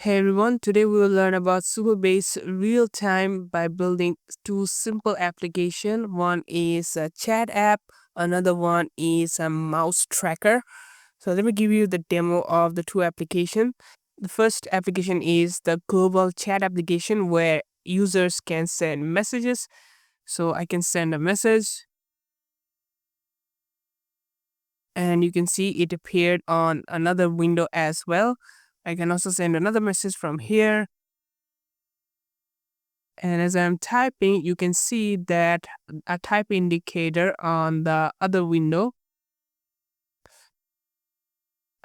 Hey everyone, today we will learn about Supabase Realtime by building two simple applications. One is a chat app, another one is a mouse tracker. So let me give you the demo of the two applications. The first application is the global chat application where users can send messages. So I can send a message and you can see it appeared on another window as well. I can also send another message from here. And as I'm typing, you can see that a type indicator on the other window.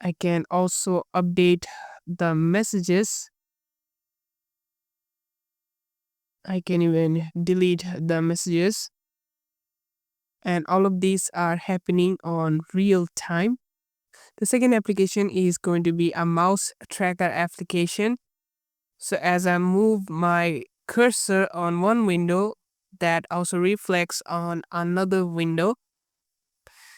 I can also update the messages. I can even delete the messages. And all of these are happening on real time. The second application is going to be a mouse tracker application. So as I move my cursor on one window, that also reflects on another window.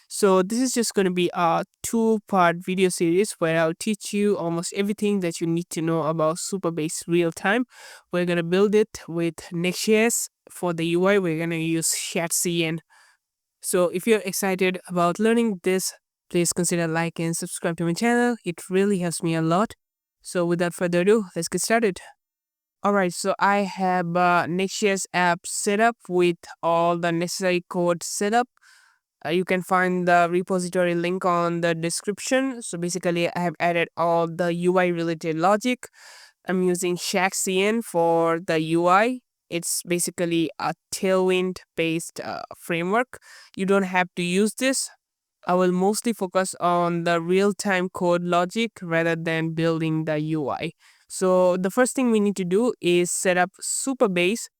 So this is just going to be a two-part video series where I'll teach you almost everything that you need to know about Supabase Realtime. We're going to build it with Next.js. For the UI, we're going to use ChatCN. So if you're excited about learning this, please consider like and subscribe to my channel. It really helps me a lot. So without further ado, let's get started. Alright, so I have Nextjs app set up with all the necessary code set up. You can find the repository link on the description. So basically, I have added all the UI related logic. I'm using CN for the UI. It's basically a Tailwind based framework. You don't have to use this. I will mostly focus on the real-time code logic rather than building the UI. So the first thing we need to do is set up Supabase.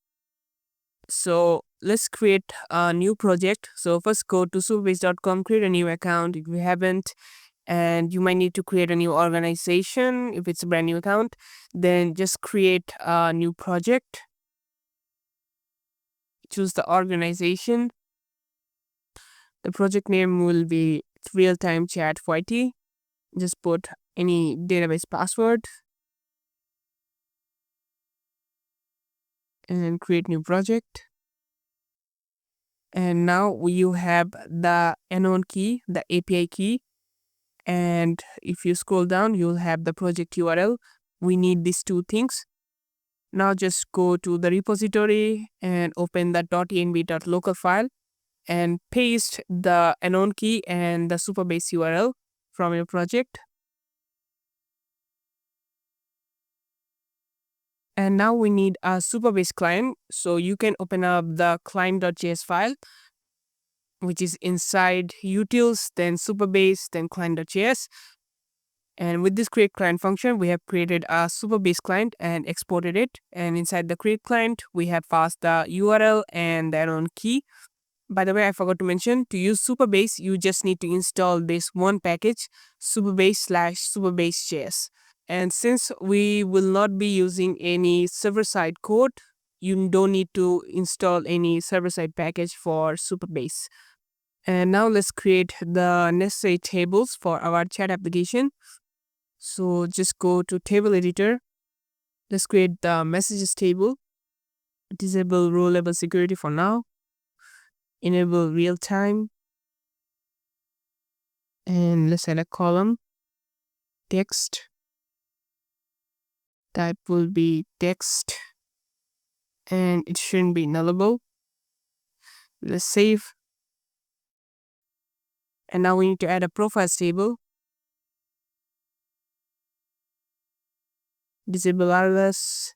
So let's create a new project. So first go to supabase.com, create a new account if you haven't, and you might need to create a new organization if it's a brand new account. Then just create a new project. Choose the organization. The project name will be real-time chat YT. Just put any database password and create new project. And now you have the unknown key, the API key. And if you scroll down, you'll have the project URL. We need these two things. Now just go to the repository and open the .env.local file and paste the unknown key and the Supabase URL from your project. And now we need a Supabase client. So you can open up the client.js file, which is inside utils, then Supabase, then client.js. And with this create client function, we have created a Supabase client and exported it. And inside the create client, we have passed the URL and the unknown key. By the way, I forgot to mention, to use Supabase, you just need to install this one package, Supabase/Supabase.js. And since we will not be using any server-side code, you don't need to install any server-side package for Supabase. And now let's create the necessary tables for our chat application. So just go to table editor. Let's create the messages table. Disable row level security for now. Enable real time. And let's add a column. Text. Type will be text. And it shouldn't be nullable. Let's save. And now we need to add a profiles table. Disable RLS.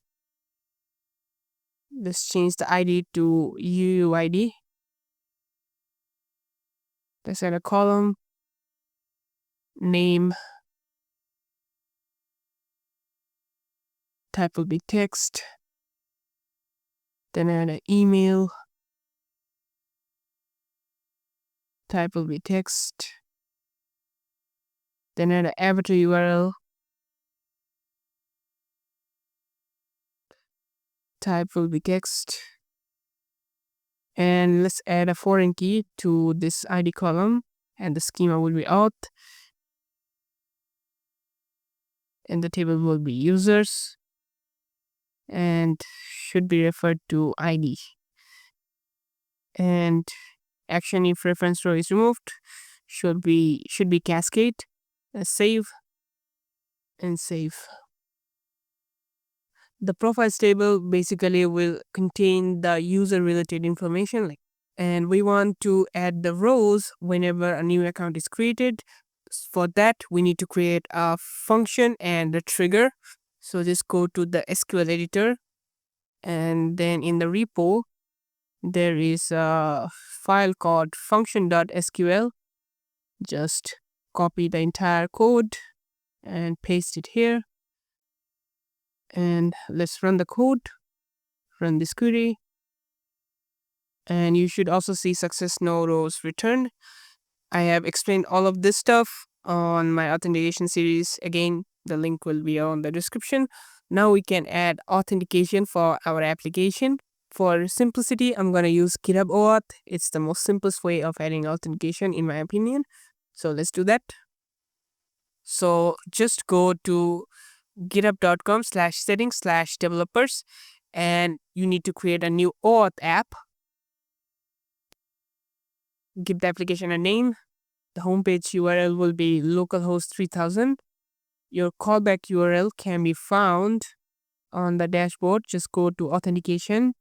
Let's change the ID to UUID. Let's add a column. Name. Type will be text. Then add an email. Type will be text. Then add an avatar URL. Type will be text. And let's add a foreign key to this ID column, and the schema will be auth. and the table will be users and should be referred to ID. And action if reference row is removed should be cascade. Save and save. The profiles table basically will contain the user related information, and we want to add the rows whenever a new account is created. For that, we need to create a function and a trigger. So just go to the SQL editor, and then in the repo there is a file called function.sql. Just copy the entire code and paste it here, and let's run the code, run this query, and you should also see success no rows returned. I have explained all of this stuff on my authentication series. Again, the link will be on the description. Now we can add authentication for our application. For simplicity, I'm going to use Github Auth. It's the most simplest way of adding authentication in my opinion. So let's do that. So just go to github.com/settings/developers, and you need to create a new auth app. Give the application a name. The homepage URL will be localhost 3000. Your callback URL can be found on the dashboard. Just go to authentication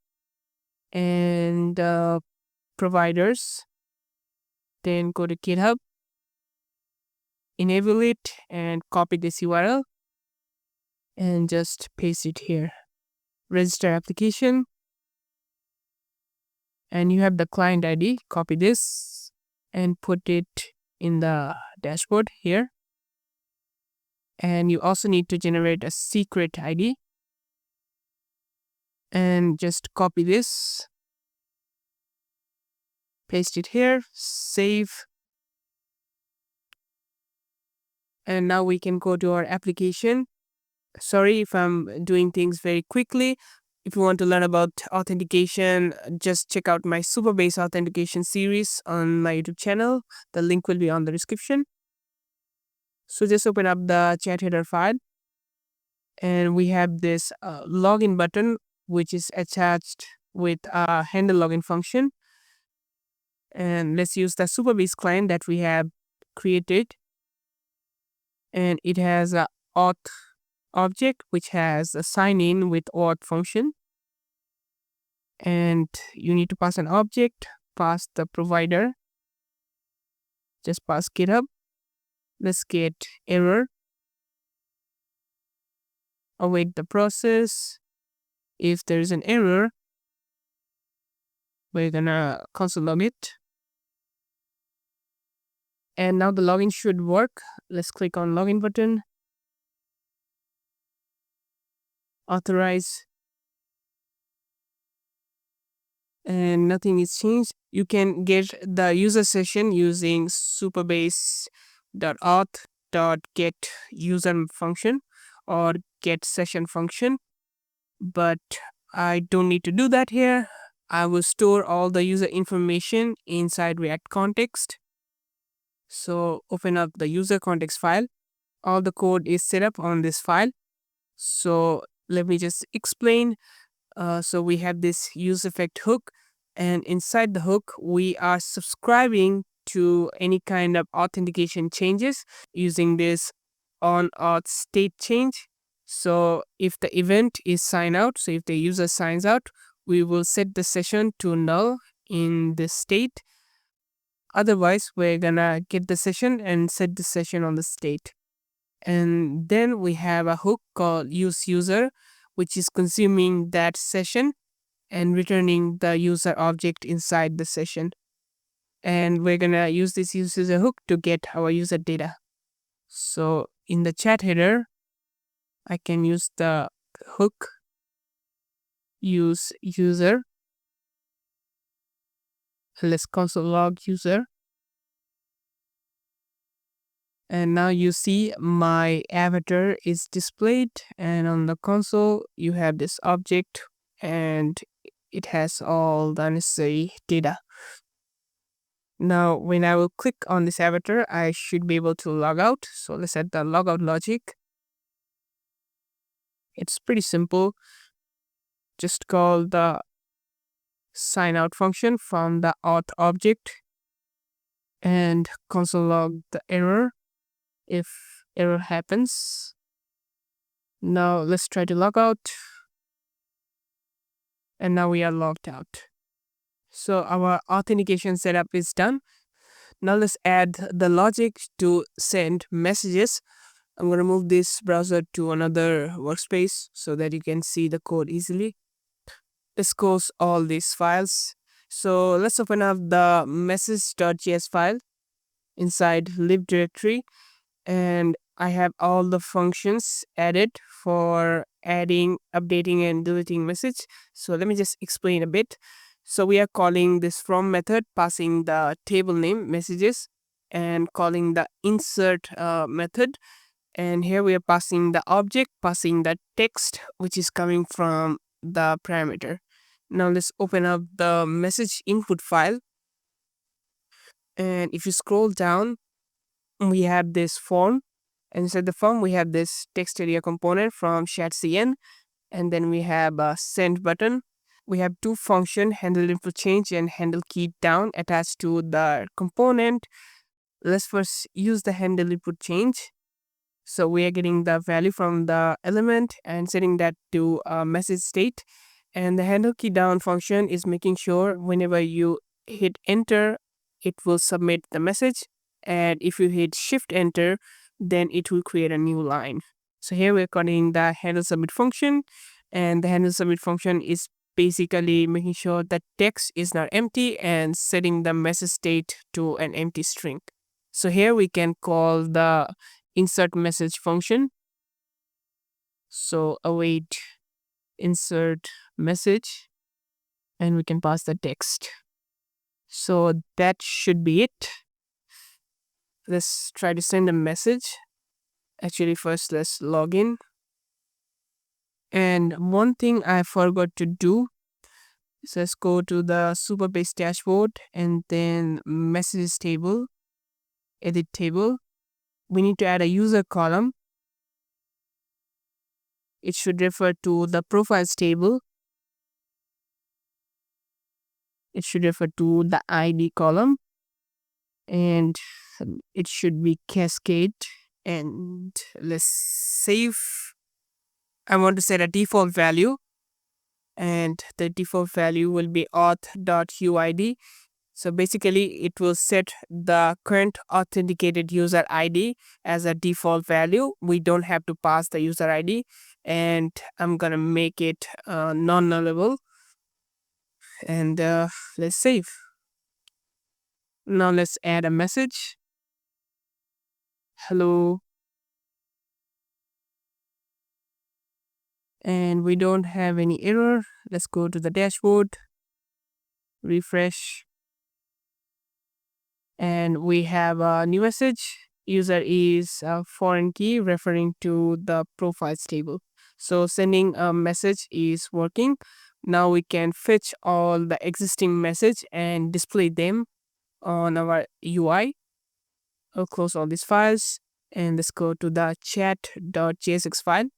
and providers. Then go to GitHub, enable it, and copy this URL and just paste it here. Register application, and you have the client ID. Copy this and put it in the dashboard here. And you also need to generate a secret ID, and just copy this, paste it here, save. And now we can go to our application. Sorry if I'm doing things very quickly. If you want to learn about authentication, just check out my Supabase authentication series on my YouTube channel. The link will be on the description. So just open up the chat header file, and we have this login button which is attached with a handle login function. And let's use the Supabase client that we have created, and it has a auth object which has a sign in with auth function, and you need to pass an object, pass the provider, just pass GitHub. Let's get error, await the process. If there is an error, we're gonna console log it, and now the login should work. Let's click on login button, authorize, and nothing is changed. You can get the user session using supabase.auth.getUser function or get session function, but I don't need to do that here. I will store all the user information inside React context. So open up the user context file. All the code is set up on this file. So let me just explain. So we have this use effect hook, and inside the hook we are subscribing to any kind of authentication changes using this on auth state change. So if the event is sign out, so if the user signs out, we will set the session to null in this state. Otherwise, we're gonna get the session and set the session on the state. And then we have a hook called use user, which is consuming that session and returning the user object inside the session. And we're gonna use this use user hook to get our user data. So in the chat header, I can use the hook use user. Let's console log user. And now you see my avatar is displayed, and on the console you have this object and it has all the necessary data. Now when I will click on this avatar, I should be able to log out. So let's add the logout logic. It's pretty simple. Just call the sign out function from the auth object and console log the error if error happens. Now let's try to log out, and now we are logged out. So our authentication setup is done. Now let's add the logic to send messages. I'm going to move this browser to another workspace so that you can see the code easily. Let's close all these files. So let's open up the message.js file inside lib directory, and I have all the functions added for adding, updating, and deleting message. So let me just explain a bit. So we are calling this from method, passing the table name messages, and calling the insert method. And here we are passing the object, passing the text which is coming from the parameter. Now let's open up the message input file. And if you scroll down, we have this form. Inside the form, we have this text area component from chat.cn, and then we have a send button. We have two functions, handle input change and handle key down, attached to the component. Let's first use the handle input change. So we are getting the value from the element and setting that to a message state. And the handle key down function is making sure whenever you hit enter, it will submit the message. And if you hit shift enter, then it will create a new line. So here we're calling the handle submit function, and the handle submit function is basically making sure that text is not empty and setting the message state to an empty string. So here we can call the insert message function. So await insert message, and we can pass the text. So that should be it. Let's try to send a message. Actually, first let's log in. And one thing I forgot to do is let's go to the Supabase dashboard and then messages table, edit table. We need to add a user column. It should refer to the profiles table. It should refer to the ID column, and it should be cascade. And let's save. I want to set a default value, and the default value will be auth.uid. So basically it will set the current authenticated user ID as a default value. We don't have to pass the user ID, and I'm gonna make it non-nullable, and let's save. Now let's add a message. Hello. And we don't have any error. Let's go to the dashboard, refresh, and we have a new message. User is a foreign key referring to the profiles table. So sending a message is working. Now we can fetch all the existing message and display them on our UI. I'll close all these files, and let's go to the chat.jsx file.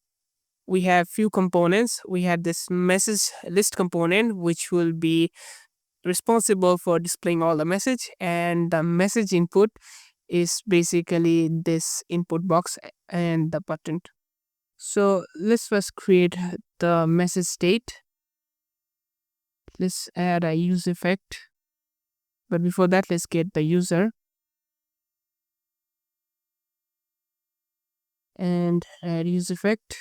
We have few components. We have this message list component, which will be responsible for displaying all the message, and the message input is basically this input box and the button. So let's first create the message state. Let's add a use effect, but before that let's get the user and add use effect.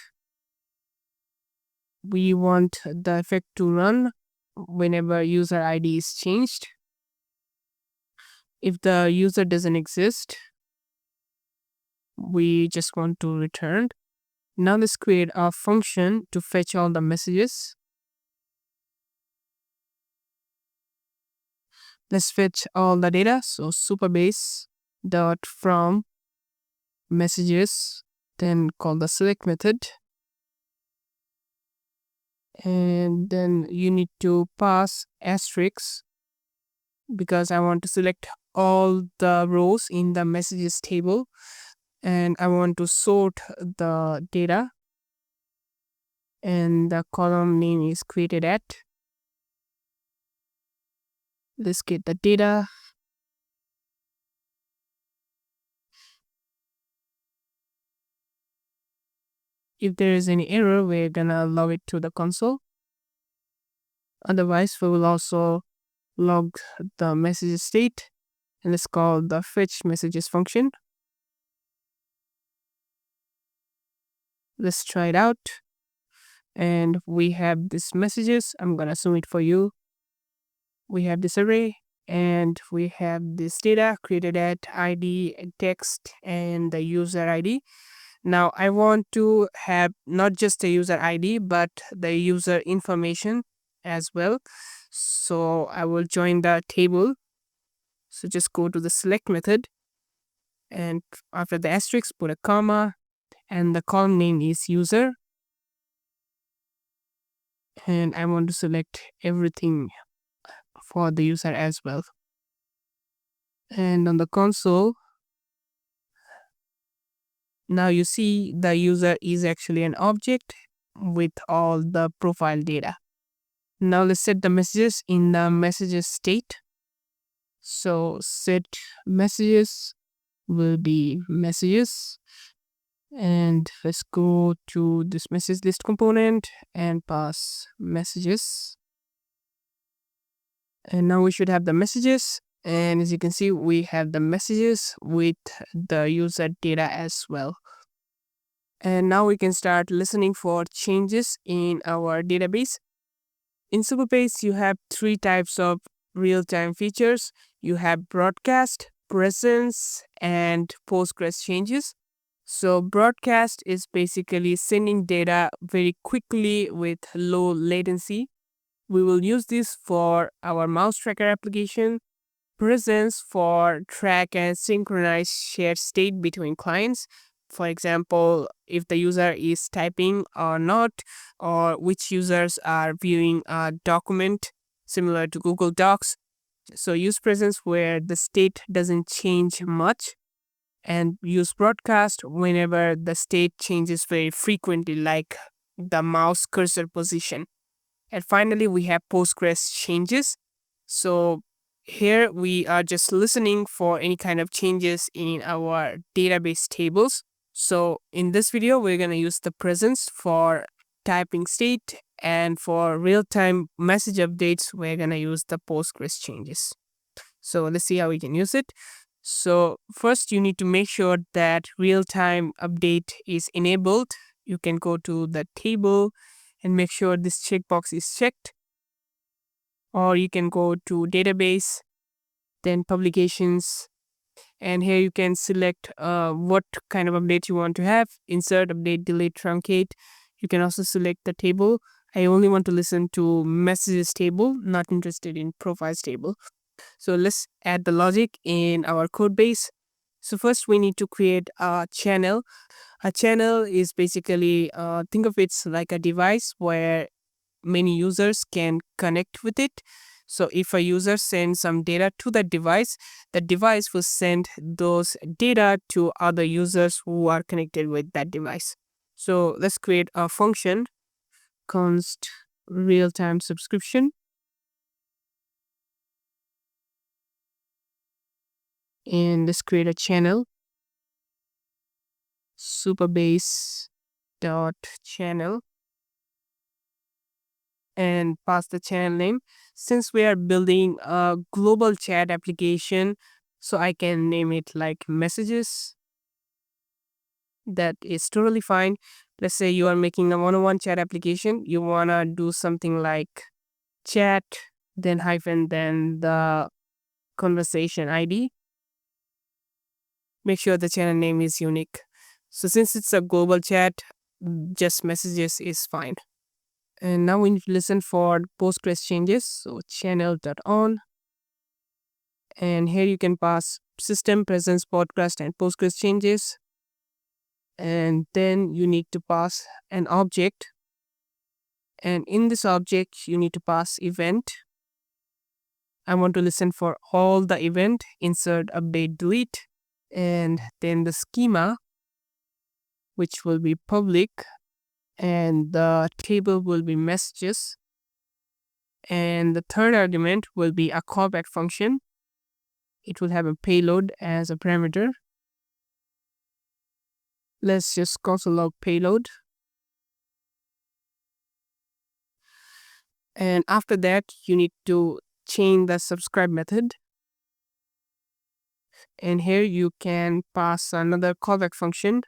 We want the effect to run whenever user ID is changed. If the user doesn't exist, we just want to return. Now let's create a function to fetch all the messages. Let's fetch all the data. So Supabase dot from messages, then call the select method, and then you need to pass asterisk because I want to select all the rows in the messages table, and I want to sort the data. and the column name is created at. Let's get the data. If there is any error, we're gonna log it to the console. Otherwise, we will also log the message state, and let's call the fetch messages function. Let's try it out. And we have this messages. I'm gonna zoom it for you. We have this array, and we have this data created at ID, text, and the user ID. Now I want to have not just the user ID, but the user information as well. So I will join the table. So just go to the select method, and after the asterisk, put a comma, and the column name is user. And I want to select everything for the user as well. And on the console, now you see the user is actually an object with all the profile data. Now let's set the messages in the messages state. So set messages will be messages, and let's go to this message list component and pass messages. And now we should have the messages, and as you can see, we have the messages with the user data as well. And now we can start listening for changes in our database. In Supabase, you have three types of real-time features. You have broadcast, presence, and Postgres changes. So broadcast is basically sending data very quickly with low latency. We will use this for our mouse tracker application. Presence for track and synchronize shared state between clients. For example, if the user is typing or not, or which users are viewing a document similar to Google Docs. So use presence where the state doesn't change much, and use broadcast whenever the state changes very frequently, like the mouse cursor position. And finally, we have Postgres changes. So here we are just listening for any kind of changes in our database tables. So in this video, we're going to use the presence for typing state, and for real-time message updates, we're going to use the Postgres changes. So let's see how we can use it. So first you need to make sure that real-time update is enabled. You can go to the table and make sure this checkbox is checked, or you can go to database, then publications, and here you can select what kind of update you want to have: insert, update, delete, truncate. You can also select the table. I only want to listen to messages table, not interested in profiles table. So let's add the logic in our code base. So first we need to create a channel. A channel is basically, think of it like a device where many users can connect with it. So if a user sends some data to that device, the device will send those data to other users who are connected with that device. So let's create a function, const real-time subscription, and let's create a channel, Supabase dot channel, and pass the channel name. Since we are building a global chat application, so I can name it like messages. That is totally fine. Let's say you are making a one-on-one chat application. You wanna do something like chat, then hyphen, then the conversation ID. Make sure the channel name is unique. So since it's a global chat, just messages is fine. And now we need to listen for Postgres changes. So channel.on. And here you can pass system, presence, podcast, and Postgres changes. And then you need to pass an object. And in this object, you need to pass event. I want to listen for all the event, insert, update, delete. And then the schema, which will be public. and the table will be messages, and the third argument will be a callback function. It will have a payload as a parameter. Let's just console log payload. And after that, you need to chain the subscribe method. And here you can pass another callback function.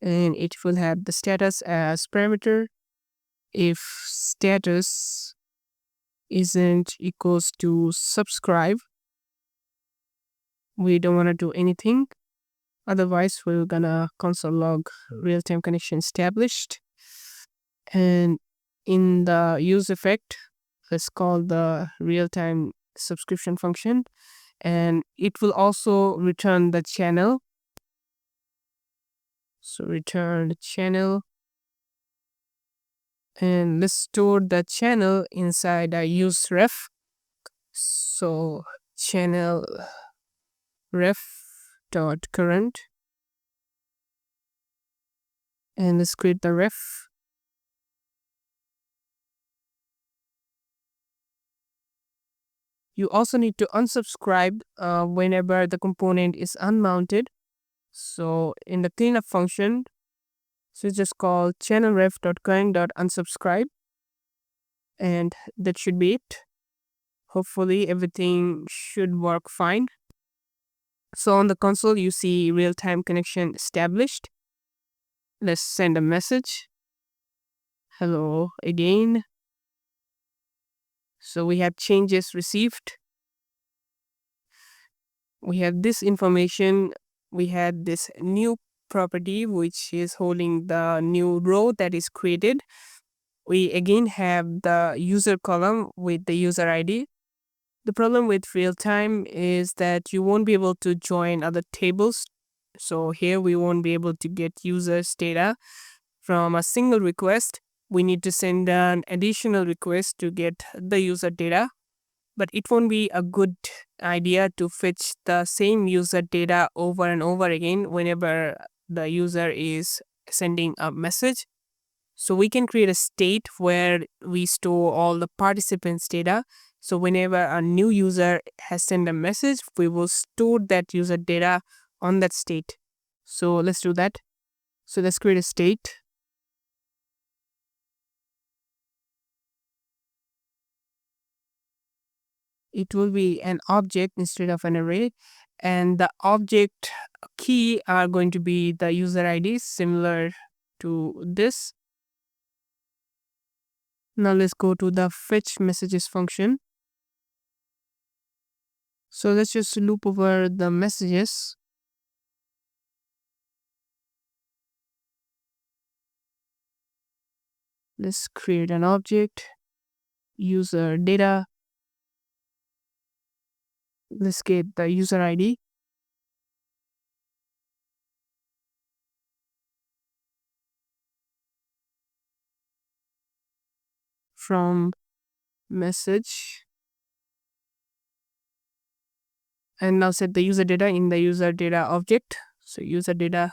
And it will have the status as parameter. If status isn't equals to subscribe, we don't want to do anything. Otherwise, we're gonna console log real-time connection established. And in the use effect, let's call the real-time subscription function, and it will also return the channel. So return the channel, and let's store the channel inside a use ref. So channel ref dot current, and let's create the ref. You also need to unsubscribe whenever the component is unmounted. So in the cleanup function, so just call channel ref dot current dot unsubscribe, and that should be it. Hopefully everything should work fine. So on the console, you see real-time connection established. Let's send a message. Hello again. So we have changes received. We have this information. We had this new property which is holding the new row that is created. We again have the user column with the user ID. The problem with real time is that you won't be able to join other tables. So here we won't be able to get users data from a single request. We need to send an additional request to get the user data. But it won't be a good idea to fetch the same user data over and over again whenever the user is sending a message. So we can create a state where we store all the participants' data. So whenever a new user has sent a message, we will store that user data on that state. So let's do that. So let's create a state. It will be an object instead of an array, and the object key are going to be the user IDs similar to this. Now let's go to the fetch messages function. So let's just loop over the messages. Let's create an object, user data. Let's get the user ID. From message, and now set the user data in the user data object. So user data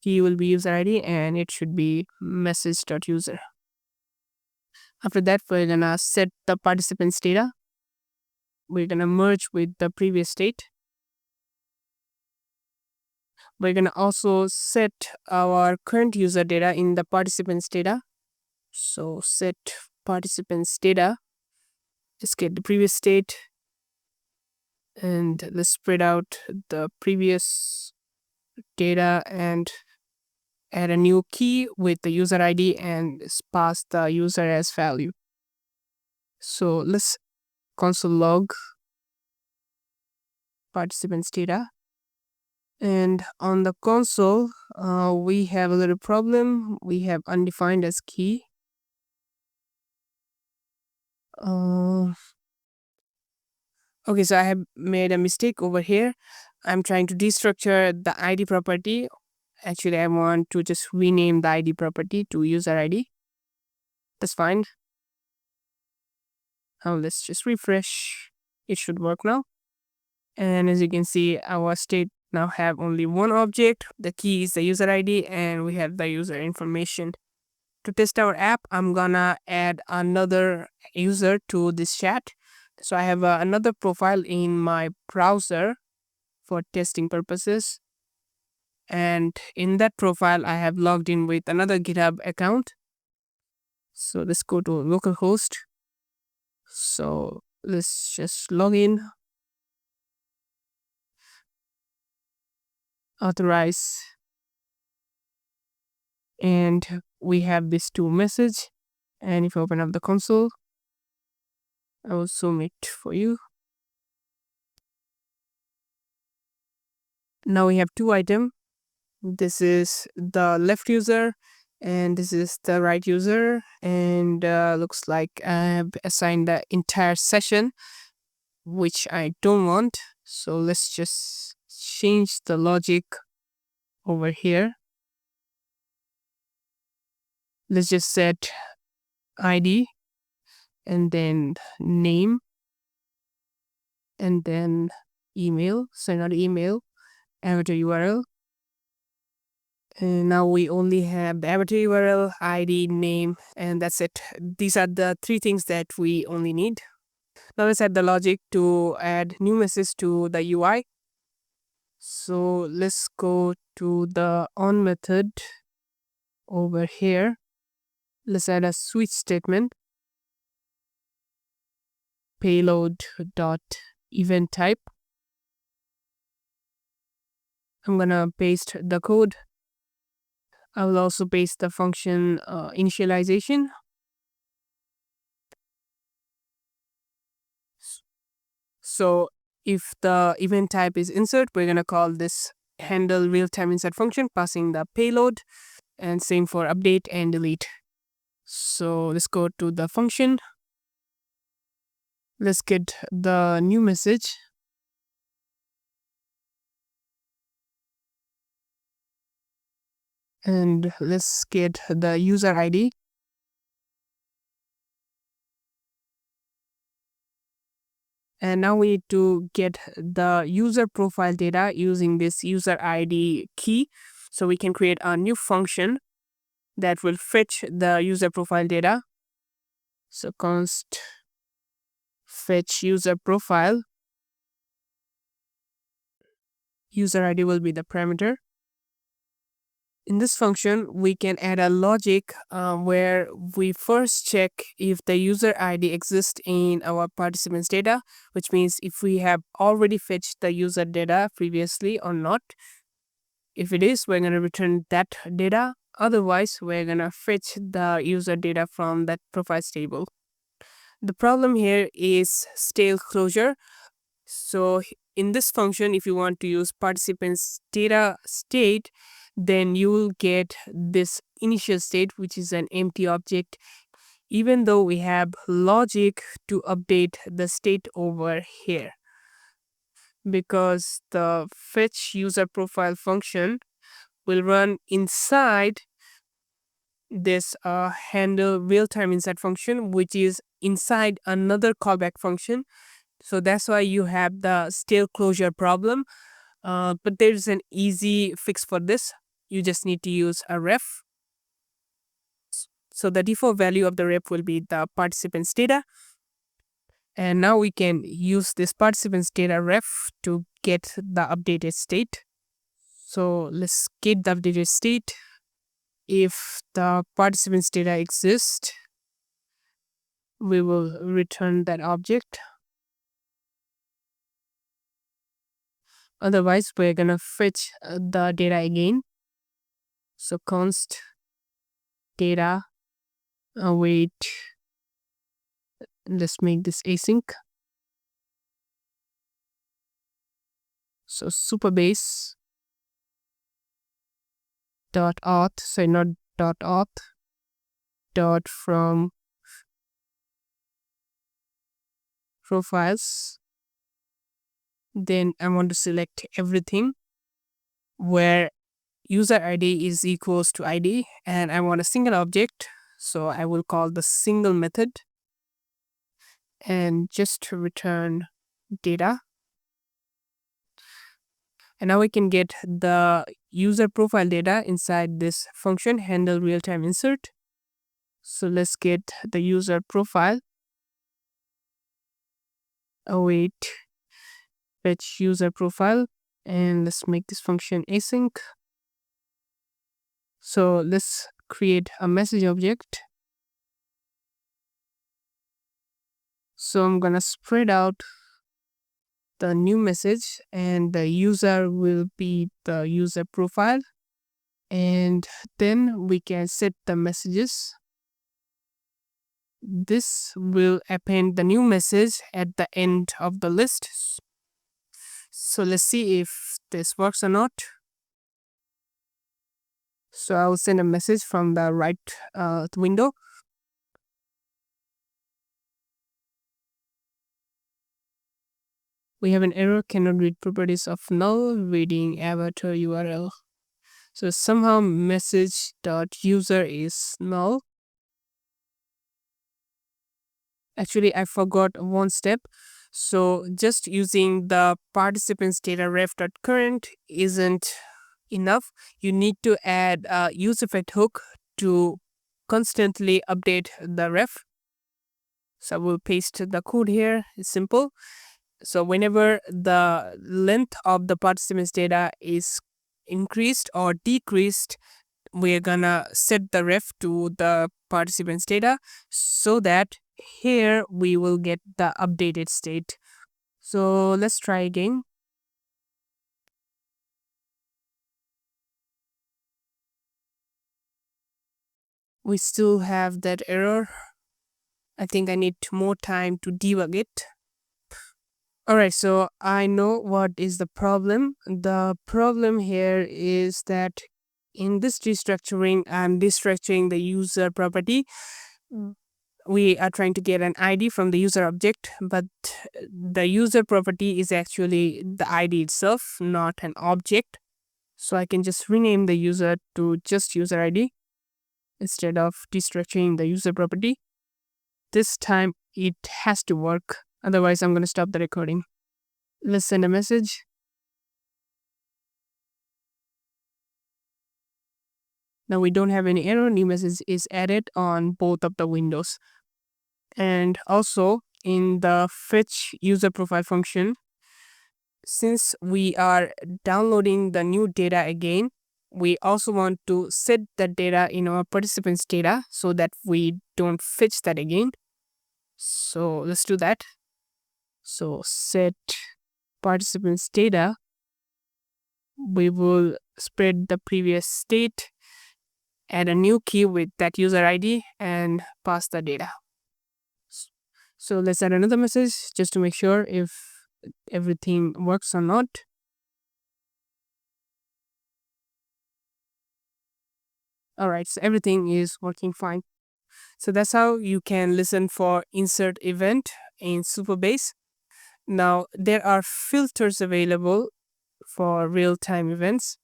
key will be user ID, and it should be message.user. After that, we're gonna set the participants data. We're gonna merge with the previous state. We're gonna also set our current user data in the participants data. So set participants data. Let's get the previous state, and let's spread out the previous data and add a new key with the user ID and pass the user as value. So let's console log participants data. And on the console, we have a little problem. We have undefined as key. Okay, so I have made a mistake over here. I'm trying to destructure the ID property. Actually, I want to just rename the ID property to user ID. That's fine. Now let's just refresh. It should work now. And as you can see, our state now have only one object. The key is the user ID and we have the user information. To test our app, I'm gonna add another user to this chat. So I have another profile in my browser for testing purposes. And in that profile, I have logged in with another GitHub account. So let's go to localhost. So let's just log in, authorize, and we have this two message. And if I open up the console, I will zoom it for you. Now we have two items. This is the left user and this is the right user, and looks like I have assigned the entire session, which I don't want. So let's just change the logic over here. Let's just set ID and then name and then email. So not email, avatar URL. And now we only have the avatar URL, ID, name, and that's it. These are the three things that we only need. Now let's add the logic to add new message to the UI. So let's go to the on method over here. Let's add a switch statement, payload dot event type. I'm gonna paste the code. I will also paste the function initialization. So if the event type is insert, we're gonna call this handle real-time insert function, passing the payload, and same for update and delete. So let's go to the function. Let's get the new message. And let's get the user ID. And now we need to get the user profile data using this user ID key. So we can create a new function that will fetch the user profile data. So const fetch user profile. User ID will be the parameter. In this function, we can add a logic where we first check if the user ID exists in our participants data, which means if we have already fetched the user data previously or not. If it is, we're going to return that data. Otherwise, we're going to fetch the user data from that profiles table. The problem here is stale closure. So in this function, if you want to use participants data state, then you will get this initial state, which is an empty object, even though we have logic to update the state over here. Because the fetch user profile function will run inside this handle real-time inside function, which is inside another callback function. So that's why you have the stale closure problem. But there's an easy fix for this. You just need to use a ref. So the default value of the ref will be the participants data. And now we can use this participants data ref to get the updated state. So let's get the updated state. If the participants data exists, we will return that object. Otherwise, we're gonna fetch the data again. So const data await. Let's make this async. So Supabase dot auth, so not dot auth, dot from profiles. Then I want to select everything where user ID is equals to ID, and I want a single object. So I will call the single method and just to return data. And now we can get the user profile data inside this function handle real-time insert. So let's get the user profile. Await fetch user profile, and let's make this function async. So let's create a message object. So I'm gonna spread out the new message, and the user will be the user profile, and then we can set the messages. This will append the new message at the end of the list. So let's see if this works or not. So I'll send a message from the right window. We have an error, cannot read properties of null, reading avatar URL. So somehow message.user is null. Actually, I forgot one step. So just using the participants data ref.current isn't enough. You need to add a useEffect hook to constantly update the ref. So we'll paste the code here. It's simple. So whenever the length of the participants data is increased or decreased, we're gonna set the ref to the participants data so that here we will get the updated state. So let's try again. We still have that error. I think I need more time to debug it. Alright, so I know what is the problem. The problem here is that in this destructuring, I'm destructuring the user property. We are trying to get an ID from the user object, but the user property is actually the ID itself, not an object. So I can just rename the user to just user ID instead of destructuring the user property. This time it has to work. Otherwise, I'm going to stop the recording. Let's send a message. Now we don't have any error. New message is added on both of the windows. And also in the fetch user profile function, since we are downloading the new data again, we also want to set the data in our participants data so that we don't fetch that again. So let's do that. So set participants data. We will spread the previous state, add a new key with that user ID, and pass the data. So let's add another message just to make sure if everything works or not. Alright, so everything is working fine. So that's how you can listen for insert event in Supabase. Now there are filters available for real-time events.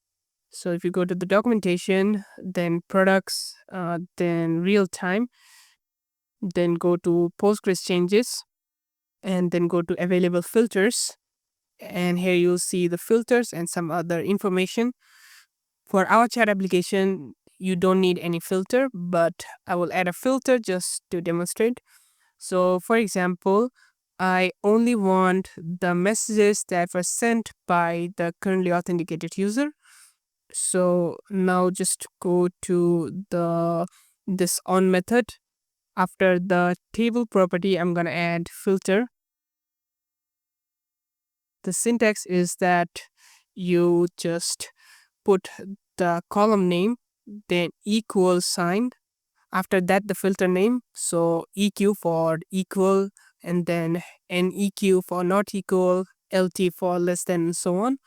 So if you go to the documentation, then products, then real-time, then go to Postgres changes, and then go to available filters. And here you'll see the filters and some other information. For our chat application, you don't need any filter, but I will add a filter just to demonstrate. So for example, I only want the messages that were sent by the currently authenticated user. So now just go to this on method. After the table property, I'm gonna add filter. The syntax is that you just put the column name, then equal sign. After that, the filter name. So EQ for equal, and then NEQ for not equal, LT for less than, and so on.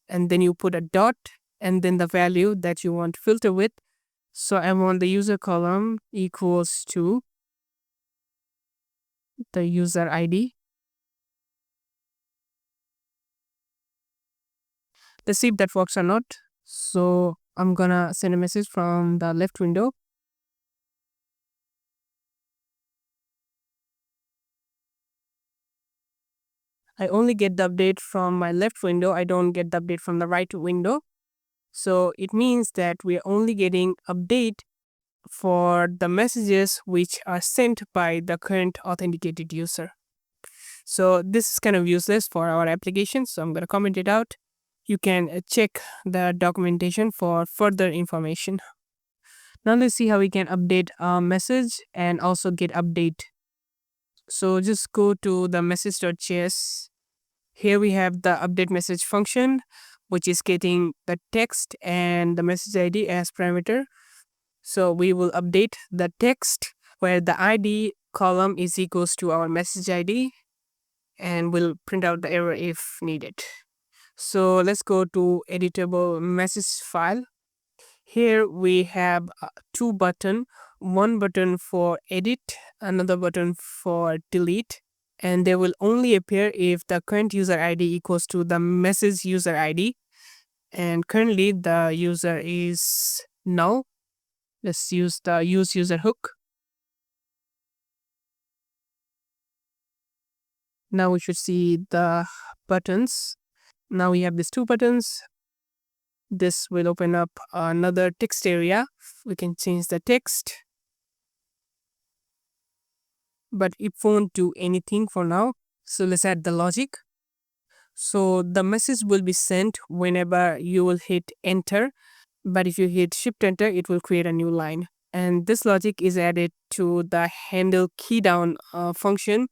And then you put a dot and then the value that you want to filter with. So I want the user column equals to the user ID. Let's see if that works or not. So I'm gonna send a message from the left window. I only get the update from my left window. I don't get the update from the right window. So it means that we are only getting update for the messages which are sent by the current authenticated user. So this is kind of useless for our application. So I'm going to comment it out. You can check the documentation for further information. Now let's see how we can update a message and also get update. So just go to the message.js. Here we have the update message function, which is getting the text and the message ID as parameter. So we will update the text where the ID column is equals to our message ID, and we'll print out the error if needed. So let's go to editable message file. Here we have two buttons, one button for edit, another button for delete, and they will only appear if the current user ID equals to the message user ID, and currently the user is null. Let's use the use user hook. Now we should see the buttons. Now we have these two buttons. This will open up another text area. We can change the text, but it won't do anything for now. So let's add the logic. So the message will be sent whenever you will hit enter, but if you hit shift enter, it will create a new line. And this logic is added to the handle key down function.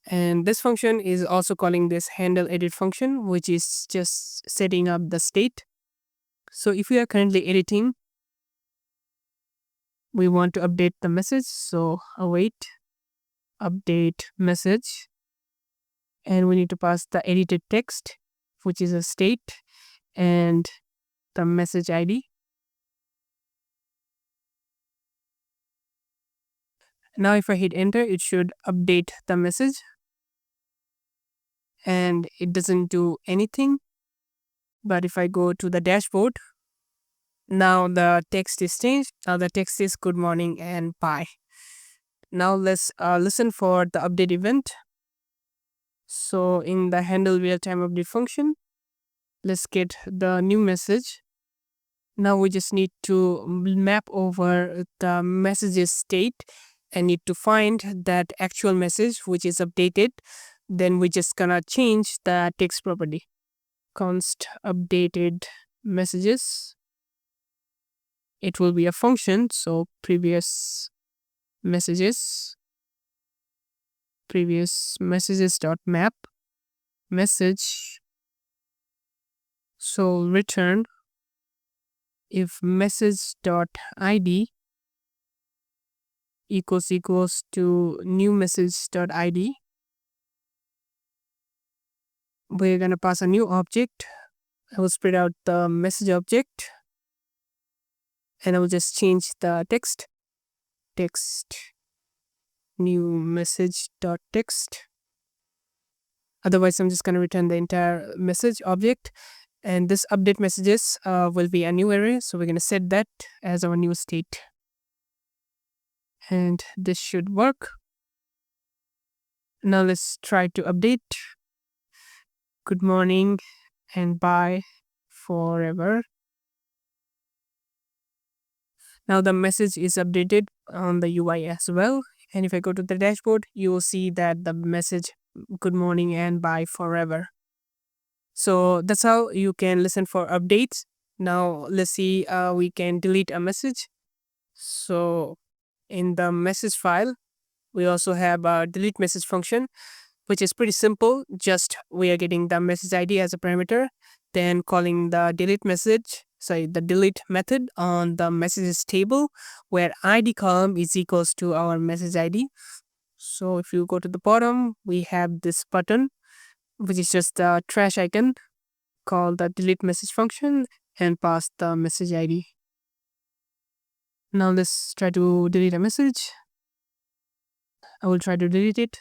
And this function is also calling this handle edit function, which is just setting up the state. So if we are currently editing, we want to update the message. So await update message, and we need to pass the edited text, which is a state, and the message ID. Now if I hit enter, it should update the message, and it doesn't do anything. But if I go to the dashboard, now the text is changed. Now the text is good morning and bye. Now let's listen for the update event. So in the handle real-time update function, let's get the new message. Now we just need to map over the message's state and need to find that actual message which is updated. Then we just gonna change the text property. Const updated messages. It will be a function. So previous messages dot map message. So return if message dot id equals to new message dot id. We're gonna pass a new object. I will spread out the message object, and I will just change the text new message dot text. Otherwise I'm just going to return the entire message object, and this update messages will be a new array. So we're going to set that as our new state, and this should work. Now let's try to update good morning and bye forever. Now the message is updated on the UI as well. And if I go to the dashboard, you will see that the message good morning and bye forever. So that's how you can listen for updates. Now let's see, we can delete a message. So in the message file, we also have a delete message function, which is pretty simple. Just we are getting the message ID as a parameter, then calling the delete method on the messages table where ID column is equals to our message ID. So if you go to the bottom, we have this button, which is just the trash icon. Call the delete message function and pass the message ID. Now let's try to delete a message. I will try to delete it.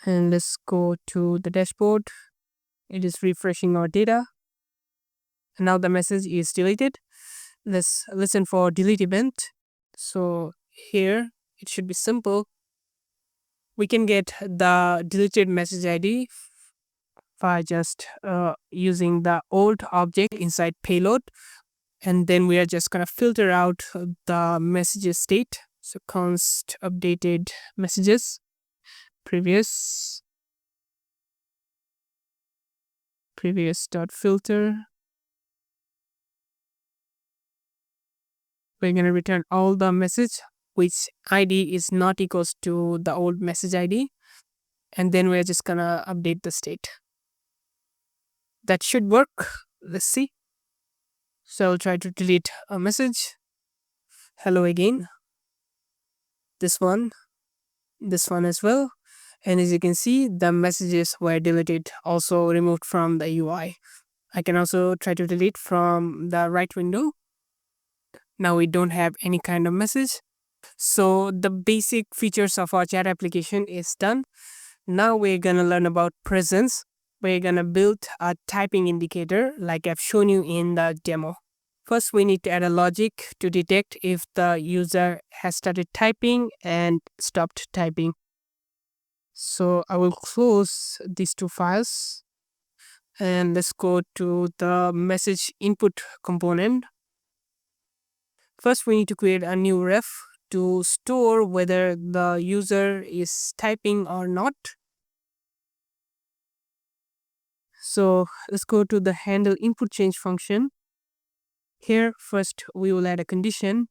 And let's go to the dashboard. It is refreshing our data. And now the message is deleted. Let's listen for delete event. So here it should be simple. We can get the deleted message ID by just using the old object inside payload, and then we are just gonna filter out the messages state. So const updated messages previous dot filter. We're gonna return all the message which ID is not equals to the old message ID, and then we're just gonna update the state. That should work. Let's see. So I'll try to delete a message. Hello again. This one as well. And as you can see, the messages were deleted, also removed from the UI. I can also try to delete from the right window. Now we don't have any kind of message. So the basic features of our chat application is done. Now we're gonna learn about presence. We're gonna build a typing indicator like I've shown you in the demo. First, we need to add a logic to detect if the user has started typing and stopped typing. So I will close these two files and let's go to the message input component. First, we need to create a new ref to store whether the user is typing or not. So let's go to the handle input change function. Here, first we will add a condition.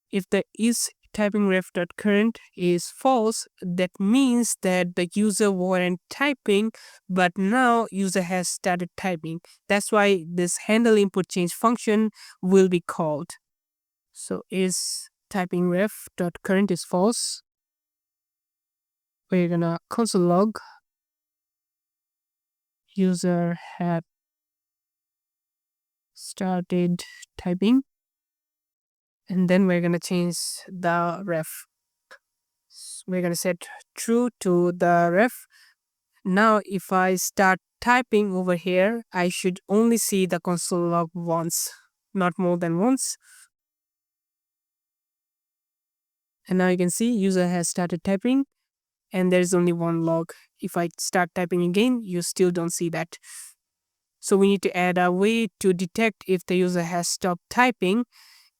If the is typing ref.current is false, that means that the user weren't typing, but now user has started typing. That's why this handle input change function will be called. So is typing ref.current is false. We're gonna console log user had started typing, and then we're gonna change the ref. We're gonna set true to the ref. Now if I start typing over here, I should only see the console log once, not more than once. And now you can see user has started typing and there's only one log. If I start typing again, you still don't see that. So we need to add a way to detect if the user has stopped typing.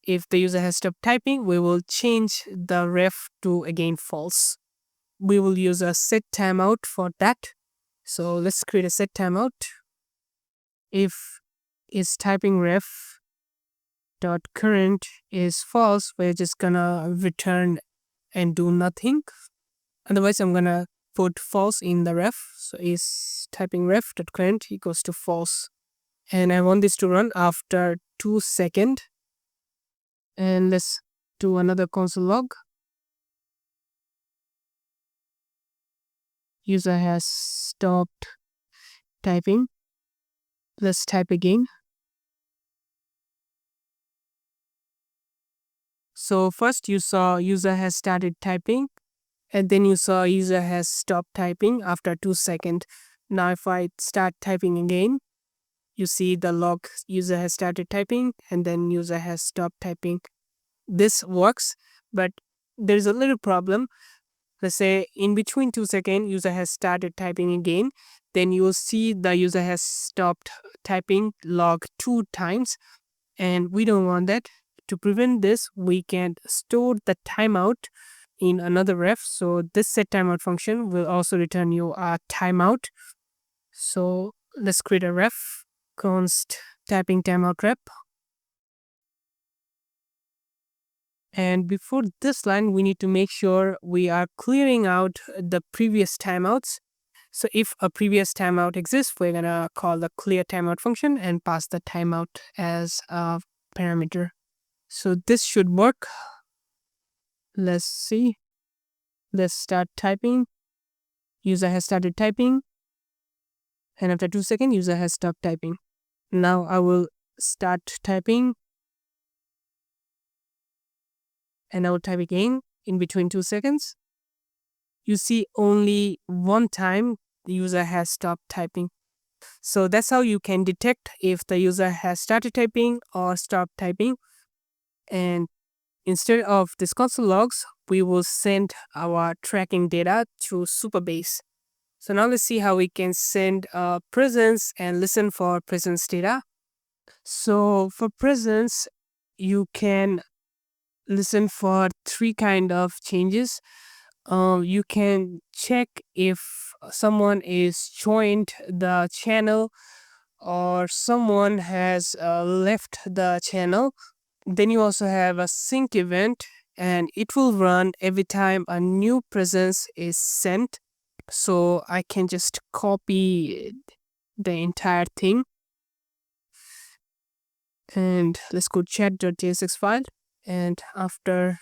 If the user has stopped typing, we will change the ref to again false. We will use a set timeout for that. So let's create a set timeout. If is typing ref dot current is false, we're just gonna return and do nothing. Otherwise, I'm gonna put false in the ref. So is typing ref dot current equals to false. And I want this to run after 2 seconds. And let's do another console log. User has stopped typing. Let's type again. So first you saw user has started typing, and then you saw user has stopped typing after 2 seconds. Now if I start typing again, you see the log user has started typing and then user has stopped typing. This works, but there's a little problem. Let's say in between 2 seconds, user has started typing again. Then you will see the user has stopped typing log 2 times, and we don't want that. To prevent this, we can store the timeout in another ref. So this set timeout function will also return you a timeout. So let's create a ref const typing timeout rep. And before this line, we need to make sure we are clearing out the previous timeouts. So if a previous timeout exists, we're gonna call the clear timeout function and pass the timeout as a parameter. So this should work. Let's see. Let's start typing. User has started typing. And after 2 seconds, user has stopped typing. Now I will start typing. And I will type again in between 2 seconds. You see only one time the user has stopped typing. So that's how you can detect if the user has started typing or stopped typing. And Instead of this console logs, we will send our tracking data to Supabase. So now let's see how we can send presence and listen for presence data. So for presence, you can listen for three kind of changes. You can check if someone is joined the channel or someone has left the channel. Then you also have a sync event, and it will run every time a new presence is sent. So I can just copy the entire thing, and let's go chat.jsx file. And after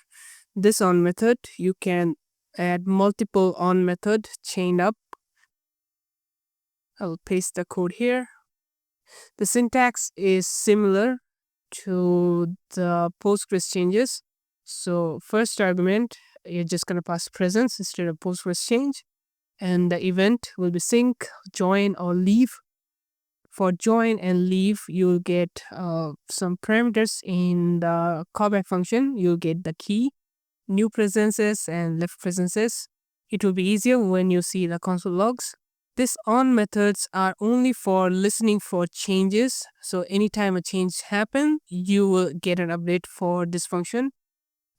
this on method, you can add multiple on method chained up. I'll paste the code here. The syntax is similar to the Postgres changes. So first argument, you're just gonna pass presence instead of Postgres change, and the event will be sync, join, or leave. For join and leave, you'll get some parameters in the callback function. You'll get the key, new presences, and left presences. It will be easier when you see the console logs. These on methods are only for listening for changes. So anytime a change happens, you will get an update for this function.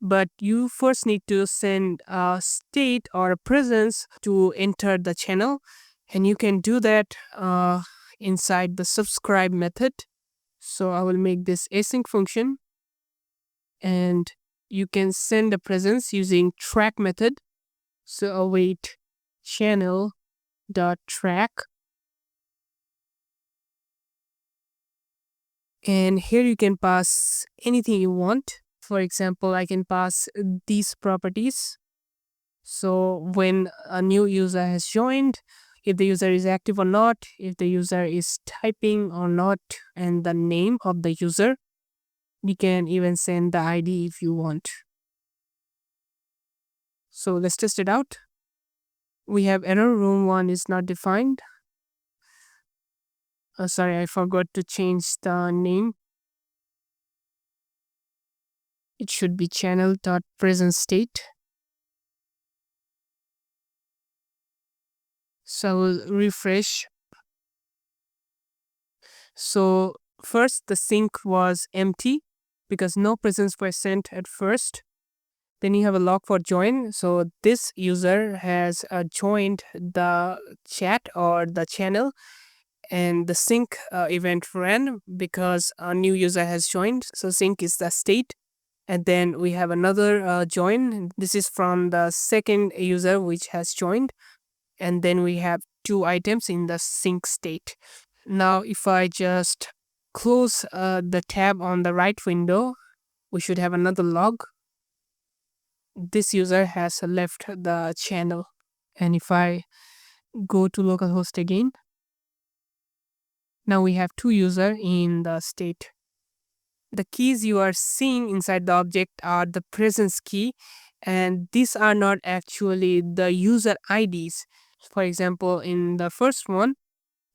But you first need to send a state or a presence to enter the channel. And you can do that inside the subscribe method. So I will make this async function. And you can send a presence using track method. So await channel dot track, and here you can pass anything you want. For example, I can pass these properties. So when a new user has joined, if the user is active or not, if the user is typing or not, and the name of the user. You can even send the ID if you want. So let's test it out. We have error room 1 is not defined. Sorry, I forgot to change the name. It should be channel.presentState. So I will refresh. So first the sync was empty because no presence were sent at first. Then you have a log for join. So this user has joined the chat or the channel, and the sync event ran because a new user has joined. So sync is the state. And then we have another join. This is from the second user which has joined. And then we have two items in the sync state. Now, if I just close the tab on the right window, we should have another log. This user has left the channel. And if I go to localhost again, now we have two users in the state. The keys you are seeing inside the object are the presence key, and these are not actually the user IDs. For example, in the first one,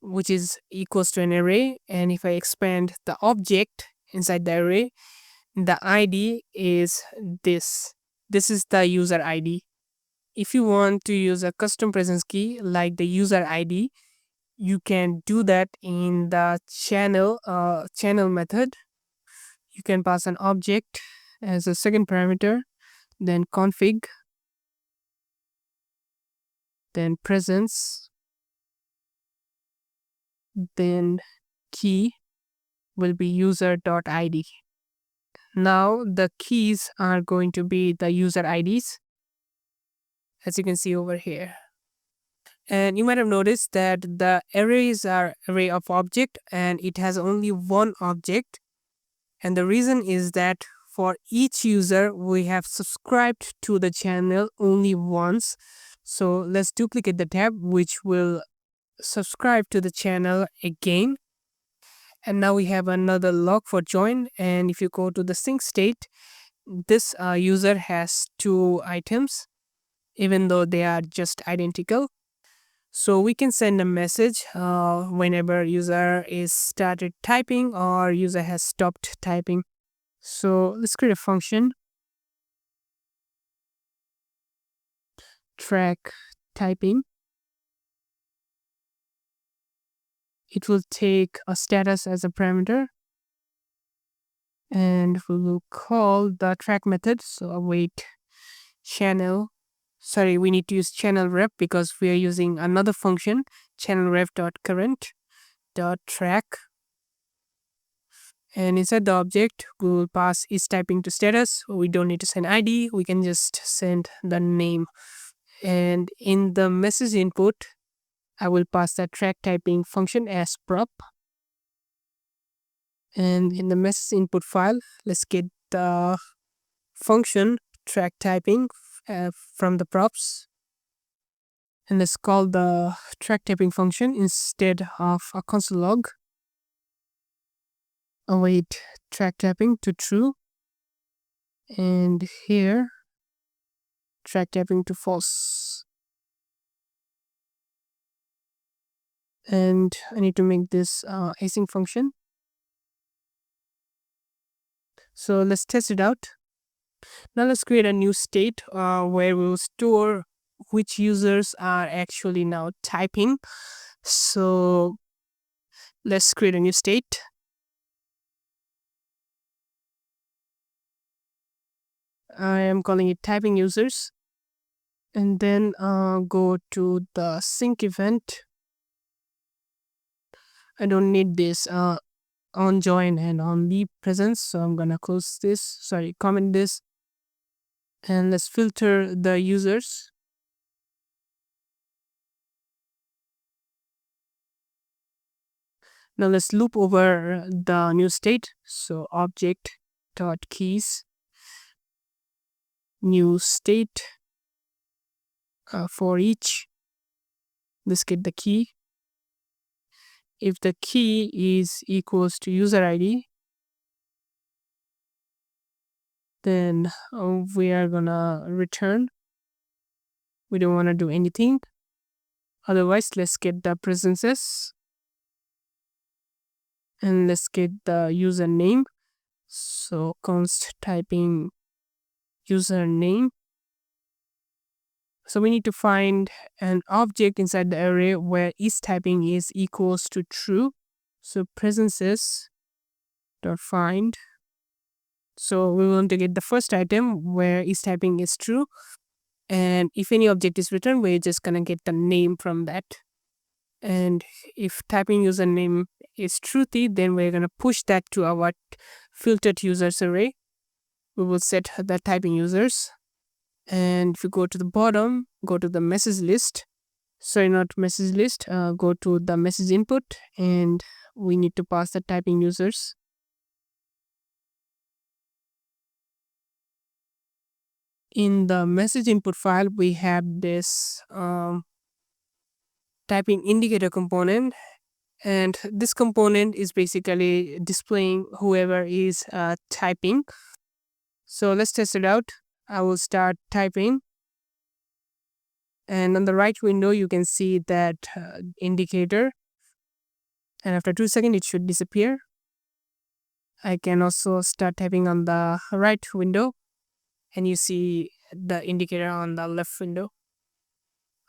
which is equals to an array, and if I expand the object inside the array, the ID is this. This is the user ID. If you want to use a custom presence key like the user ID, you can do that in the channel method. You can pass an object as a second parameter, then config, then presence, then key will be user.id. Now the keys are going to be the user IDs, as you can see over here. And you might have noticed that the arrays are array of object and it has only one object. And the reason is that for each user, we have subscribed to the channel only once. So let's duplicate the tab, which will subscribe to the channel again. And now we have another log for join. And if you go to the sync state, this user has two items, even though they are just identical. So we can send a message whenever user is started typing or user has stopped typing. So let's create a function. track typing. It will take a status as a parameter, and we will call the track method. So await channel. Sorry, we need to use channel rep because we are using another function, channel rep dot current dot track. And inside the object, we will pass is typing to status. We don't need to send ID. We can just send the name. And in the message input, I will pass the track typing function as prop. And in the message input file, let's get the function track typing from the props. And let's call the track typing function instead of a console log. Await track typing to true. And here, track typing to false. And I need to make this async function. So let's test it out. Now let's create a new state where we will store which users are actually now typing. So let's create a new state. I am calling it typing users. And then go to the sync event. I don't need this on join and on leave presence, so I'm gonna close this. Sorry, comment this. And let's filter the users. Now let's loop over the new state. So object dot keys new state for each. Let's get the key. If the key is equals to user ID, then we are gonna return. We don't want to do anything. Otherwise, let's get the presences. And let's get the username. So const typing username. So we need to find an object inside the array where is typing is equals to true. So presences dot find. So we want to get the first item where is typing is true. And if any object is returned, we're just gonna get the name from that. And if typing username is truthy, then we're gonna push that to our filtered users array. We will set the typing users. And if you go to the bottom, go to the message list. Sorry, not message list. Go to the message input, and we need to pass the typing users. In the message input file, we have this typing indicator component, and this component is basically displaying whoever is typing. So let's test it out. I will start typing, and on the right window you can see that indicator, and after 2 seconds it should disappear. I can also start typing on the right window, and you see the indicator on the left window.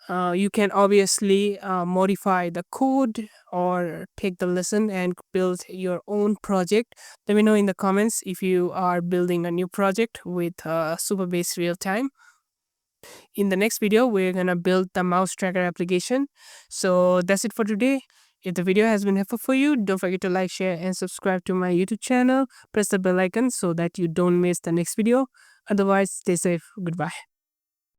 You can obviously modify the code or take the lesson and build your own project. Let me know in the comments if you are building a new project with Supabase Realtime. In the next video, we're gonna build the mouse tracker application. So that's it for today. If the video has been helpful for you, don't forget to like, share, and subscribe to my YouTube channel. Press the bell icon so that you don't miss the next video. Otherwise, stay safe. Goodbye.